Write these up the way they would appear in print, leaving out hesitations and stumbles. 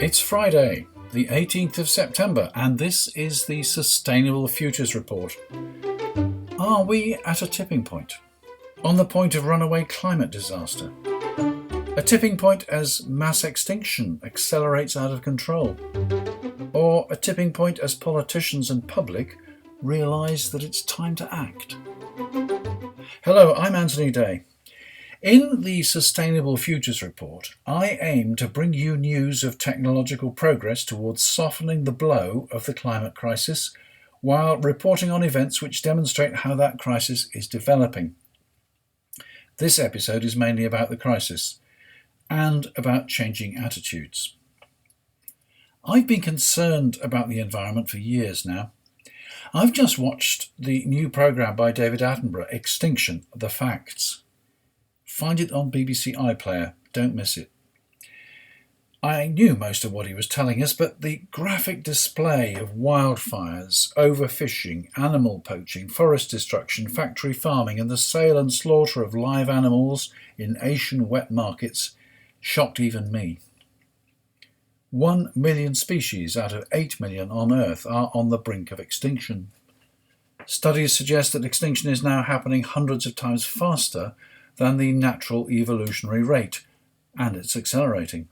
It's Friday, the 18th of September, and this is the Sustainable Futures Report. Are we at a tipping point? On the point of runaway climate disaster? A tipping point as mass extinction accelerates out of control? Or a tipping point as politicians and public realise that it's time to act? Hello, I'm Anthony Day. In the Sustainable Futures Report, I aim to bring you news of technological progress towards softening the blow of the climate crisis, while reporting on events which demonstrate how that crisis is developing. This episode is mainly about the crisis and about changing attitudes. I've been concerned about the environment for years now. I've just watched the new programme by David Attenborough, Extinction, The Facts. Find it on BBC iPlayer, don't miss it. I knew most of what he was telling us, but the graphic display of wildfires, overfishing, animal poaching, forest destruction, factory farming and the sale and slaughter of live animals in Asian wet markets shocked even me. 1 million species out of 8 million on Earth are on the brink of extinction. Studies suggest that extinction is now happening hundreds of times faster than the natural evolutionary rate, and it's accelerating.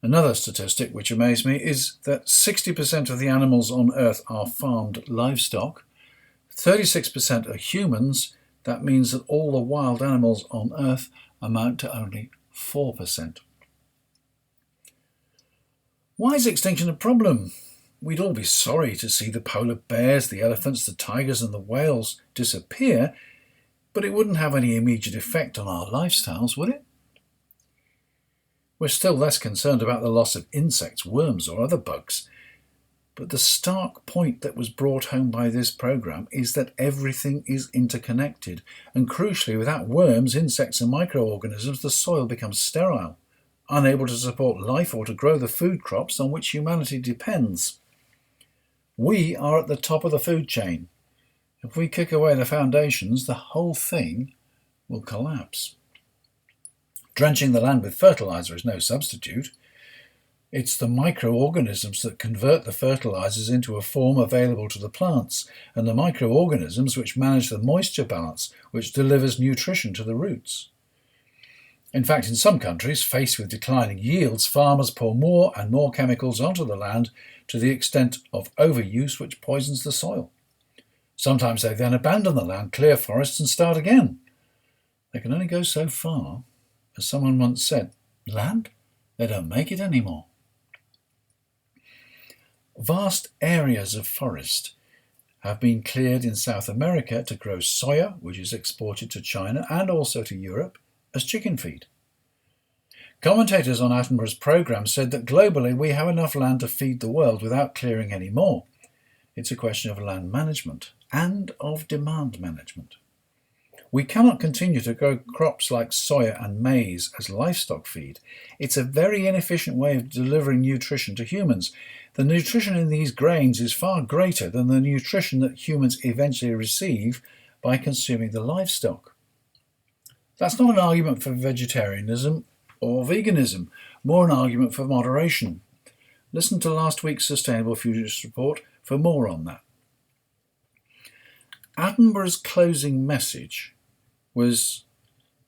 Another statistic which amazed me is that 60% of the animals on Earth are farmed livestock, 36% are humans. That means that all the wild animals on Earth amount to only 4%. Why is extinction a problem? We'd all be sorry to see the polar bears, the elephants, the tigers and the whales disappear, but it wouldn't have any immediate effect on our lifestyles, would it? We're still less concerned about the loss of insects, worms or other bugs. But the stark point that was brought home by this programme is that everything is interconnected, and crucially, without worms, insects and microorganisms, the soil becomes sterile, unable to support life or to grow the food crops on which humanity depends. We are at the top of the food chain. If we kick away the foundations, the whole thing will collapse. Drenching the land with fertiliser is no substitute. It's the microorganisms that convert the fertilisers into a form available to the plants, and the microorganisms which manage the moisture balance, which delivers nutrition to the roots. In fact, in some countries, faced with declining yields, farmers pour more and more chemicals onto the land to the extent of overuse, which poisons the soil. Sometimes they then abandon the land, clear forests and start again. They can only go so far. As someone once said, land? They don't make it anymore. Vast areas of forest have been cleared in South America to grow soya, which is exported to China and also to Europe, as chicken feed. Commentators on Attenborough's programme said that globally we have enough land to feed the world without clearing any more. It's a question of land management and of demand management. We cannot continue to grow crops like soya and maize as livestock feed. It's a very inefficient way of delivering nutrition to humans. The nutrition in these grains is far greater than the nutrition that humans eventually receive by consuming the livestock. That's not an argument for vegetarianism or veganism, more an argument for moderation. Listen to last week's Sustainable Futures Report for more on that. Attenborough's closing message was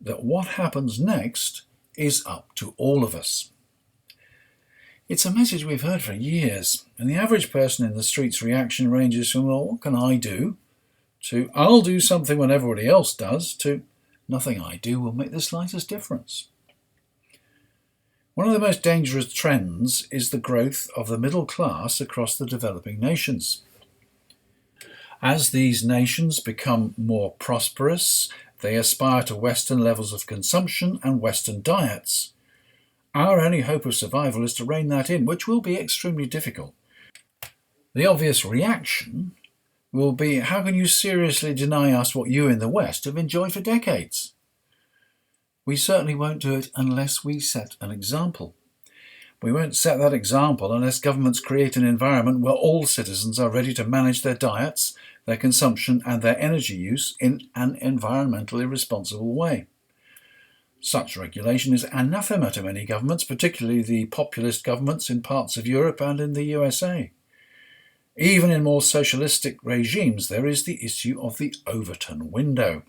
that what happens next is up to all of us. It's a message we've heard for years, and the average person in the street's reaction ranges from, well, what can I do, to I'll do something when everybody else does, to nothing I do will make the slightest difference. One of the most dangerous trends is the growth of the middle class across the developing nations. As these nations become more prosperous, they aspire to Western levels of consumption and Western diets. Our only hope of survival is to rein that in, which will be extremely difficult. The obvious reaction will be, how can you seriously deny us what you in the West have enjoyed for decades? We certainly won't do it unless we set an example. We won't set that example unless governments create an environment where all citizens are ready to manage their diets, their consumption and their energy use in an environmentally responsible way. Such regulation is anathema to many governments, particularly the populist governments in parts of Europe and in the USA. Even in more socialistic regimes, there is the issue of the Overton window.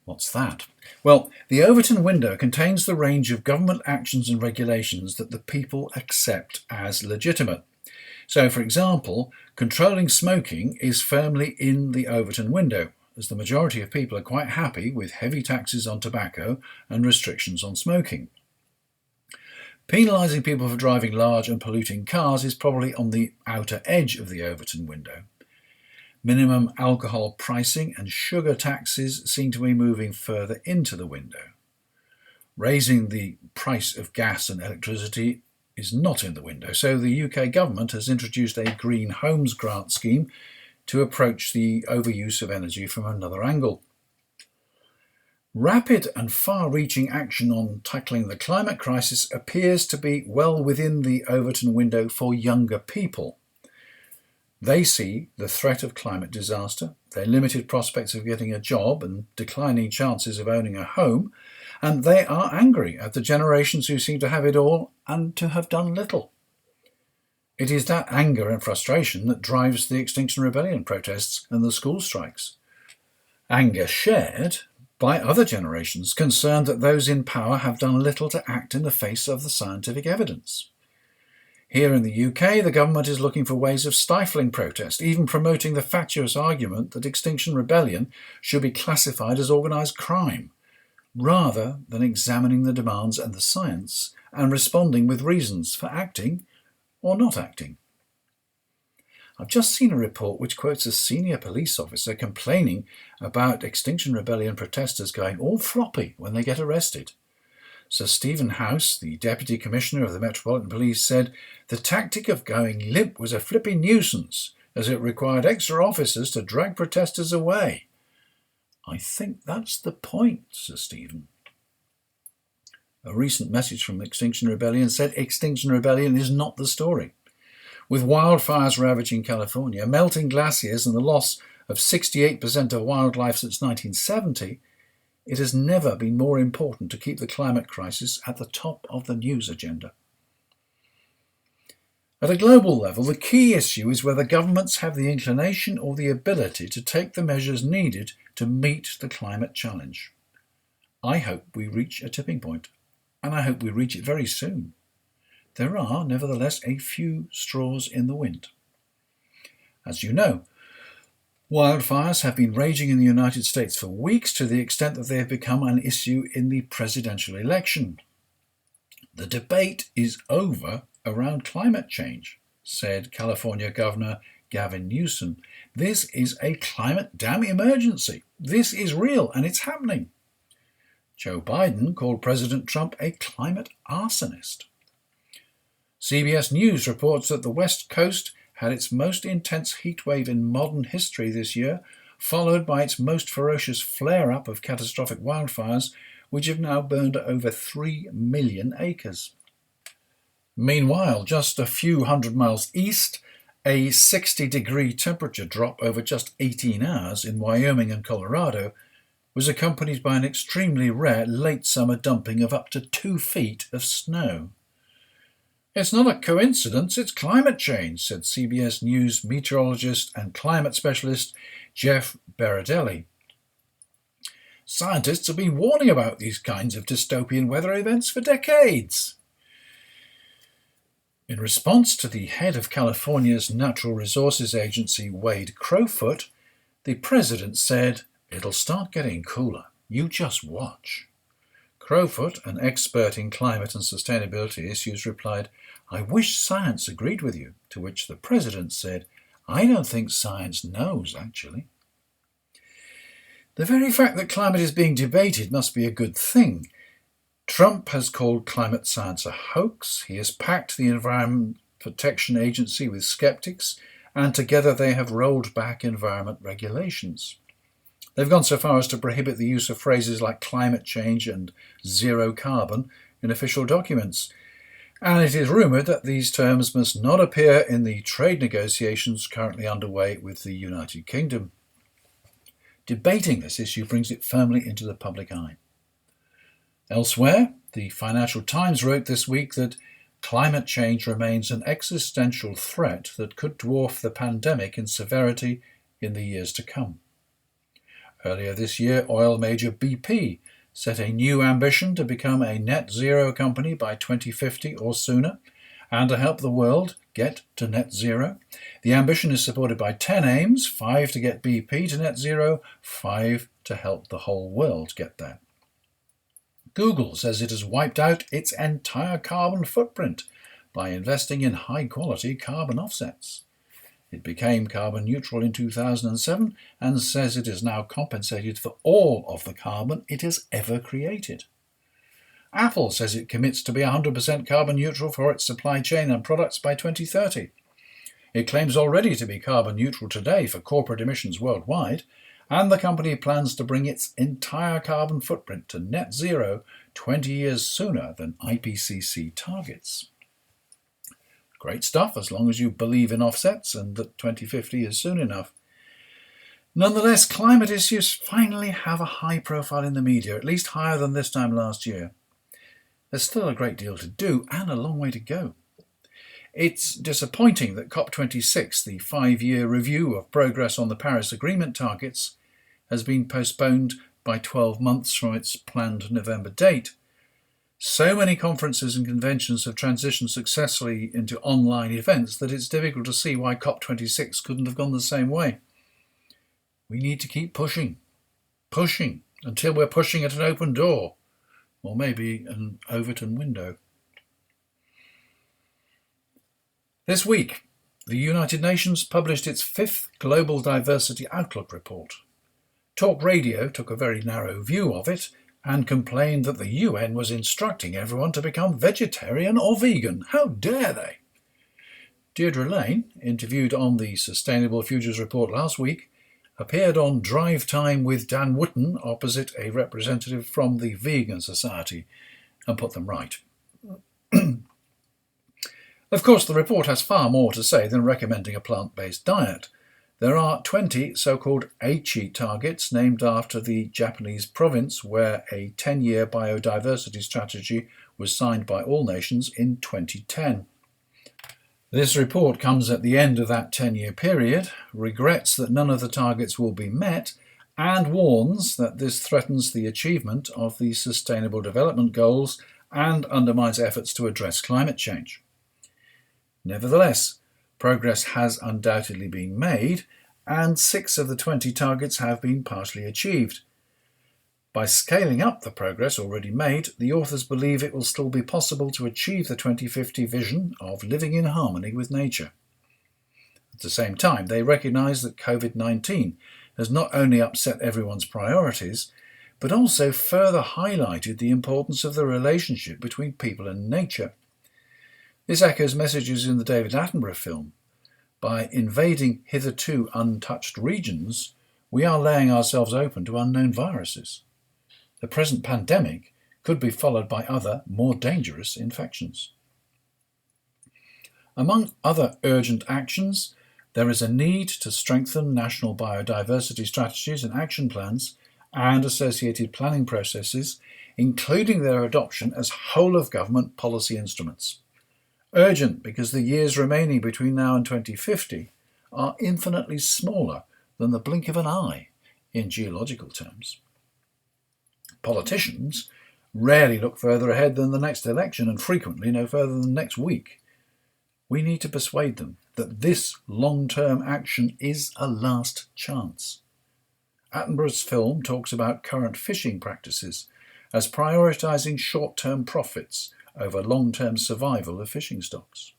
What's that? Well, the Overton window contains the range of government actions and regulations that the people accept as legitimate. So, for example, controlling smoking is firmly in the Overton window, as the majority of people are quite happy with heavy taxes on tobacco and restrictions on smoking. Penalising people for driving large and polluting cars is probably on the outer edge of the Overton window. Minimum alcohol pricing and sugar taxes seem to be moving further into the window. Raising the price of gas and electricity is not in the window, so the UK government has introduced a Green Homes Grant scheme to approach the overuse of energy from another angle. Rapid and far-reaching action on tackling the climate crisis appears to be well within the Overton window for younger people. They see the threat of climate disaster, their limited prospects of getting a job and declining chances of owning a home, and they are angry at the generations who seem to have it all and to have done little. It is that anger and frustration that drives the Extinction Rebellion protests and the school strikes. Anger shared by other generations concerned that those in power have done little to act in the face of the scientific evidence. Here in the UK, the government is looking for ways of stifling protest, even promoting the fatuous argument that Extinction Rebellion should be classified as organised crime, rather than examining the demands and the science and responding with reasons for acting or not acting. I've just seen a report which quotes a senior police officer complaining about Extinction Rebellion protesters going all floppy when they get arrested. Sir Stephen House, the Deputy Commissioner of the Metropolitan Police, said the tactic of going limp was a flipping nuisance, as it required extra officers to drag protesters away. I think that's the point, Sir Stephen. A recent message from Extinction Rebellion said Extinction Rebellion is not the story. With wildfires ravaging California, melting glaciers and the loss of 68% of wildlife since 1970, it has never been more important to keep the climate crisis at the top of the news agenda. At a global level, the key issue is whether governments have the inclination or the ability to take the measures needed to meet the climate challenge. I hope we reach a tipping point, and I hope we reach it very soon. There are, nevertheless, a few straws in the wind. As you know, wildfires have been raging in the United States for weeks, to the extent that they have become an issue in the presidential election. The debate is over around climate change, said California Governor Gavin Newsom. This is a climate damn emergency. This is real and it's happening. Joe Biden called President Trump a climate arsonist. CBS News reports that the West Coast had its most intense heatwave in modern history this year, followed by its most ferocious flare-up of catastrophic wildfires, which have now burned over 3 million acres. Meanwhile, just a few hundred miles east, a 60-degree temperature drop over just 18 hours in Wyoming and Colorado was accompanied by an extremely rare late summer dumping of up to 2 feet of snow. It's not a coincidence, it's climate change, said CBS News meteorologist and climate specialist Jeff Berardelli. Scientists have been warning about these kinds of dystopian weather events for decades. In response to the head of California's Natural Resources Agency, Wade Crowfoot, the president said, "It'll start getting cooler. You just watch." Crowfoot, an expert in climate and sustainability issues, replied, "I wish science agreed with you," to which the president said, "I don't think science knows, actually." The very fact that climate is being debated must be a good thing. Trump has called climate science a hoax. He has packed the Environment Protection Agency with skeptics, and together they have rolled back environment regulations. They've gone so far as to prohibit the use of phrases like climate change and zero carbon in official documents. And it is rumoured that these terms must not appear in the trade negotiations currently underway with the United Kingdom. Debating this issue brings it firmly into the public eye. Elsewhere, the Financial Times wrote this week that climate change remains an existential threat that could dwarf the pandemic in severity in the years to come. Earlier this year, oil major BP set a new ambition to become a net zero company by 2050 or sooner, and to help the world get to net zero. The ambition is supported by 10 aims, 5 to get BP to net zero, 5 to help the whole world get there. Google says it has wiped out its entire carbon footprint by investing in high-quality carbon offsets. It became carbon neutral in 2007 and says it is now compensated for all of the carbon it has ever created. Apple says it commits to be 100% carbon neutral for its supply chain and products by 2030. It claims already to be carbon neutral today for corporate emissions worldwide, and the company plans to bring its entire carbon footprint to net zero 20 years sooner than IPCC targets. Great stuff, as long as you believe in offsets and that 2050 is soon enough. Nonetheless, climate issues finally have a high profile in the media, at least higher than this time last year. There's still a great deal to do and a long way to go. It's disappointing that COP26, the 5-year review of progress on the Paris Agreement targets, has been postponed by 12 months from its planned November date. So many conferences and conventions have transitioned successfully into online events that it's difficult to see why COP26 couldn't have gone the same way. We need to keep pushing, until we're pushing at an open door, or maybe an Overton window. This week, the United Nations published its 5th Global Diversity Outlook report. Talk Radio took a very narrow view of it and complained that the UN was instructing everyone to become vegetarian or vegan. How dare they? Deirdre Lane, interviewed on the Sustainable Futures report last week, appeared on Drive Time with Dan Wootton opposite a representative from the Vegan Society and put them right. Of course, the report has far more to say than recommending a plant-based diet. There are 20 so-called Aichi targets named after the Japanese province where a 10-year biodiversity strategy was signed by all nations in 2010. This report comes at the end of that 10-year period, regrets that none of the targets will be met, and warns that this threatens the achievement of the Sustainable Development Goals and undermines efforts to address climate change. Nevertheless, progress has undoubtedly been made, and 6 of the 20 targets have been partially achieved. By scaling up the progress already made, the authors believe it will still be possible to achieve the 2050 vision of living in harmony with nature. At the same time, they recognise that COVID-19 has not only upset everyone's priorities, but also further highlighted the importance of the relationship between people and nature. This echoes messages in the David Attenborough film. By invading hitherto untouched regions, we are laying ourselves open to unknown viruses. The present pandemic could be followed by other, more dangerous infections. Among other urgent actions, there is a need to strengthen national biodiversity strategies and action plans and associated planning processes, including their adoption as whole-of-government policy instruments. Urgent because the years remaining between now and 2050 are infinitely smaller than the blink of an eye in geological terms. Politicians rarely look further ahead than the next election and frequently no further than next week. We need to persuade them that this long-term action is a last chance. Attenborough's film talks about current fishing practices as prioritising short-term profits over long-term survival of fishing stocks.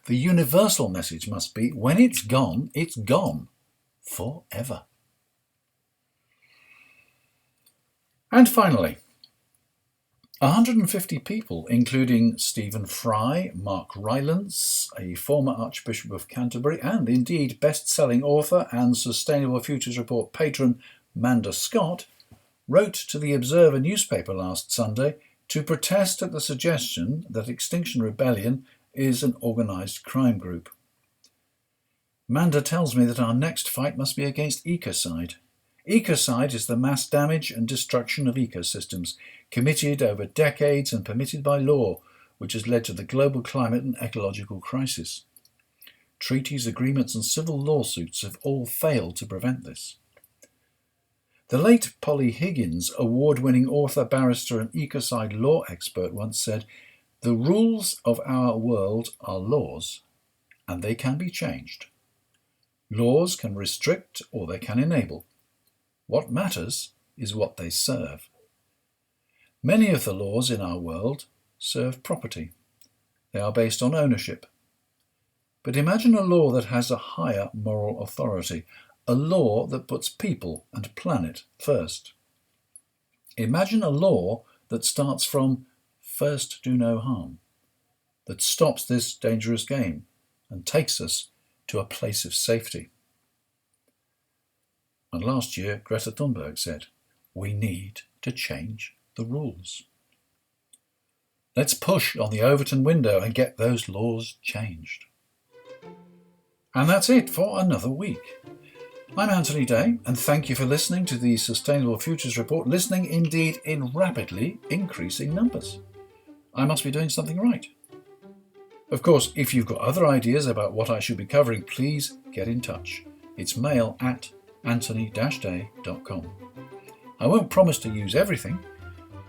The universal message must be, when it's gone forever. And finally, 150 people, including Stephen Fry, Mark Rylance, a former Archbishop of Canterbury, and indeed best-selling author and Sustainable Futures Report patron Manda Scott, wrote to the Observer newspaper last Sunday to protest at the suggestion that Extinction Rebellion is an organised crime group. Manda tells me that our next fight must be against Ecocide. Ecocide is the mass damage and destruction of ecosystems, committed over decades and permitted by law, which has led to the global climate and ecological crisis. Treaties, agreements and civil lawsuits have all failed to prevent this. The late Polly Higgins, award-winning author, barrister and ecocide law expert, once said, "The rules of our world are laws, and they can be changed. Laws can restrict or they can enable. What matters is what they serve." Many of the laws in our world serve property. They are based on ownership. But imagine a law that has a higher moral authority, a law that puts people and planet first. Imagine a law that starts from "first do no harm," that stops this dangerous game and takes us to a place of safety. And last year, Greta Thunberg said, "We need to change the rules." Let's push on the Overton window and get those laws changed. And that's it for another week. I'm Anthony Day, and thank you for listening to the Sustainable Futures Report, listening indeed in rapidly increasing numbers. I must be doing something right. Of course, if you've got other ideas about what I should be covering, please get in touch. It's mail@anthony-day.com. I won't promise to use everything.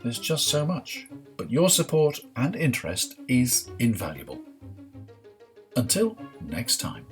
There's just so much. But your support and interest is invaluable. Until next time.